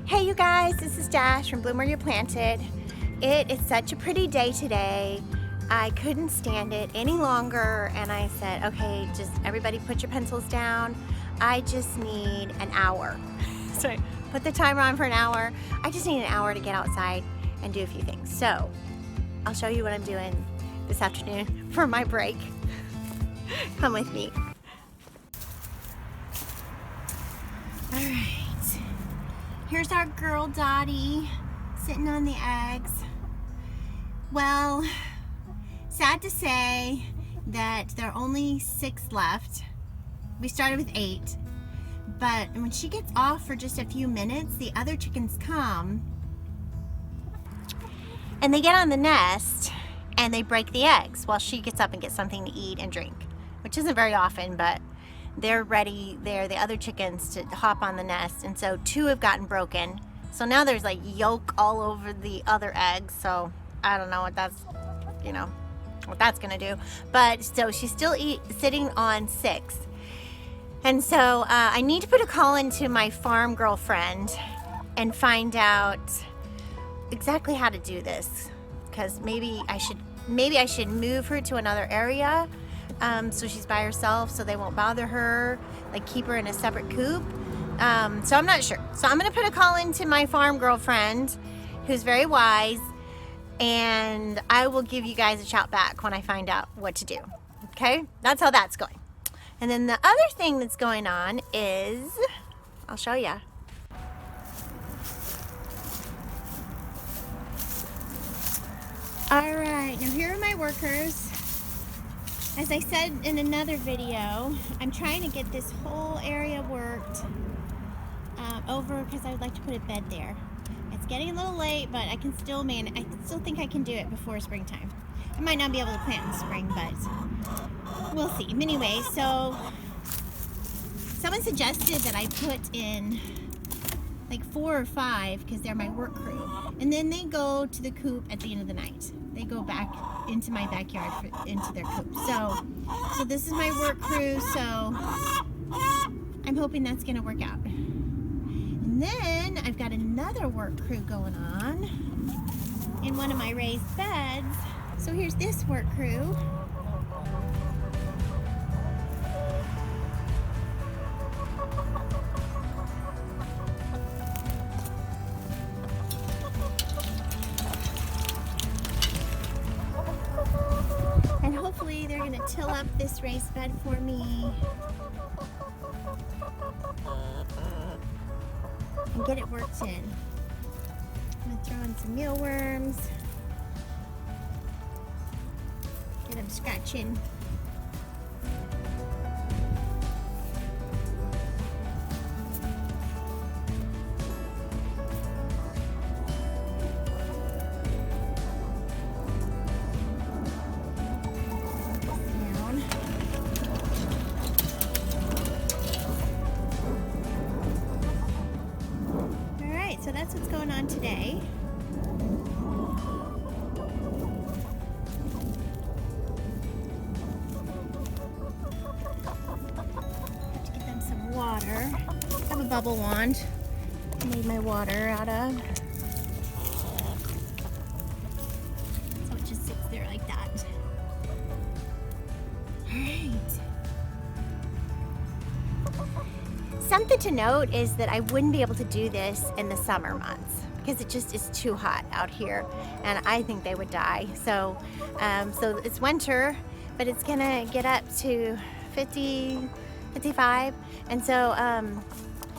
Hey you guys, this is Dash from Bloom Where You're Planted. It is such a pretty day today. I couldn't stand it any longer and I said, okay, just everybody put your pencils down. I just need an hour. So I put the timer on for an hour. I just need an hour to get outside and do a few things. So I'll show you what I'm doing this afternoon for my break. Come with me. All right. Here's our girl Dottie sitting on the eggs. Well, sad to say that there are only 6 left. We started with 8, but when she gets off for just a few minutes, the other chickens come and they get on the nest and they break the eggs while she gets up and gets something to eat and drink, which isn't very often, but they're ready. They're the other chickens to hop on the nest, and so 2 have gotten broken. So now there's like yolk all over the other eggs. So I don't know what that's, what that's gonna do. But so she's still sitting on 6, and so I need to put a call into my farm girlfriend and find out exactly how to do this, because maybe I should move her to another area. So she's by herself so they won't bother her, like keep her in a separate coop. So I'm not sure. So I'm gonna put a call into my farm girlfriend who's very wise, and I will give you guys a shout back when I find out what to do. Okay, that's how that's going. And then the other thing that's going on is, I'll show you. All right, now here are my workers. As I said in another video, I'm trying to get this whole area worked over because I would like to put a bed there. It's getting a little late, but I can still I still think I can do it before springtime. I might not be able to plant in spring, but we'll see. Anyway, so someone suggested that I put in like 4 or 5 because they're my work crew, and then they go to the coop at the end of the night. They go back into my backyard into their coop. So this is my work crew, so I'm hoping that's gonna work out. And then I've got another work crew going on in one of my raised beds. So here's this work crew. And hopefully they're gonna till up this raised bed for me and get it worked in. I'm gonna throw in some mealworms, get them scratching. So that's what's going on today. Have to get them some water. I have a bubble wand I made my water out of. So it just sits there like that. Alright. Something to note is that I wouldn't be able to do this in the summer months because it just is too hot out here, and I think they would die. So, so it's winter, but it's gonna get up to 50, 55, and so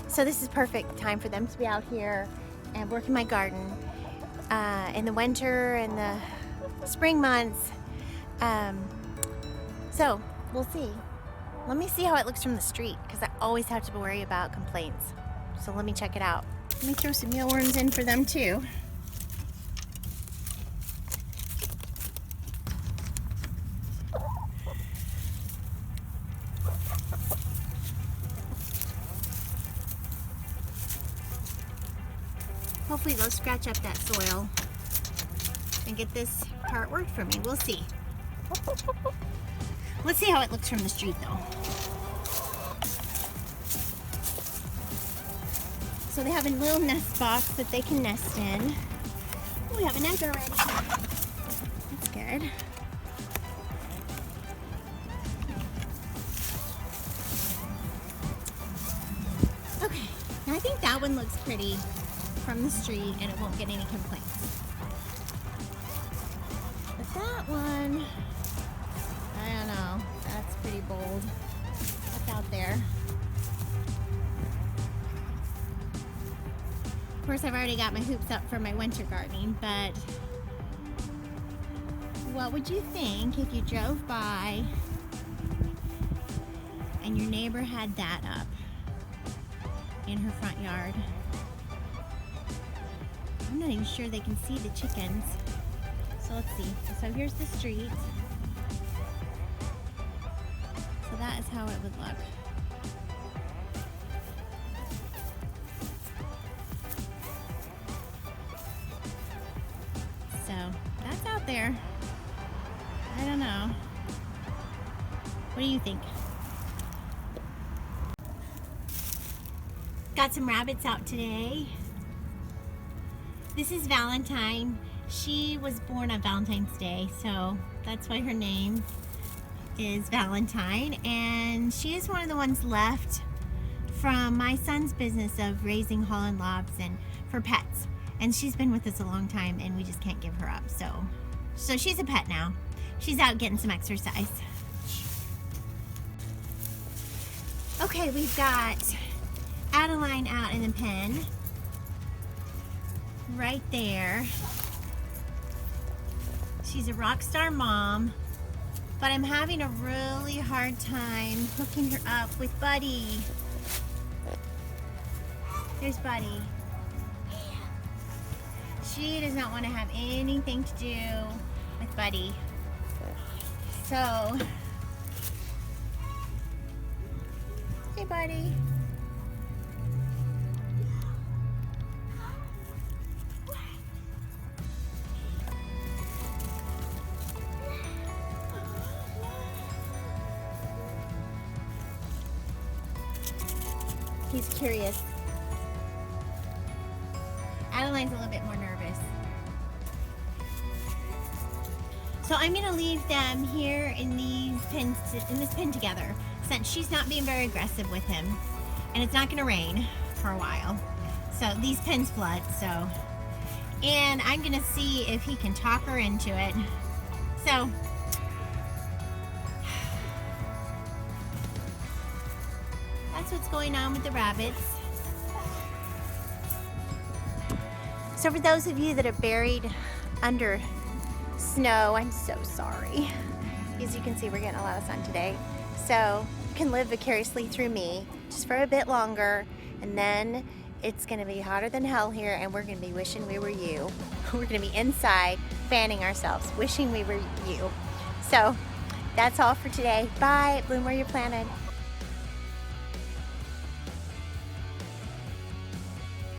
so this is perfect time for them to be out here and work in my garden in the winter and the spring months. So we'll see. Let me see how it looks from the street, because I always have to worry about complaints. So let me check it out. Let me throw some mealworms in for them too. Hopefully they'll scratch up that soil and get this part worked for me. We'll see. Let's see how it looks from the street though. So they have a little nest box that they can nest in. Oh, we have an egg already. That's good. Okay, now I think that one looks pretty from the street and it won't get any complaints. But that one, I don't know, that's pretty bold. That's out there. Of course, I've already got my hoops up for my winter gardening, but what would you think if you drove by and your neighbor had that up in her front yard? I'm not even sure they can see the chickens. So let's see. So here's the street. So that is how it would look. So that's out there. I don't know. What do you think? Got some rabbits out today. This is Valentine. She was born on Valentine's Day, so that's why her name is Valentine. And she is one of the ones left from my son's business of raising Holland Lobs and for pets. And she's been with us a long time and we just can't give her up. So she's a pet now. She's out getting some exercise. Okay, we've got Adeline out in the pen. Right there. She's a rock star mom, but I'm having a really hard time hooking her up with Buddy. There's Buddy. She does not want to have anything to do with Buddy. So, hey Buddy. He's curious. Adeline's a little bit more nervous. So I'm gonna leave them here in these pens, in this pen together, since she's not being very aggressive with him, and it's not gonna rain for a while. So these pens flood. So, and I'm gonna see if he can talk her into it. So. That's what's going on with the rabbits. So for those of you that are buried under snow, I'm so sorry. As you can see, we're getting a lot of sun today. So you can live vicariously through me just for a bit longer, and then it's gonna be hotter than hell here, and we're gonna be wishing we were you. We're gonna be inside fanning ourselves, wishing we were you. So that's all for today. Bye. Bloom where you're planted.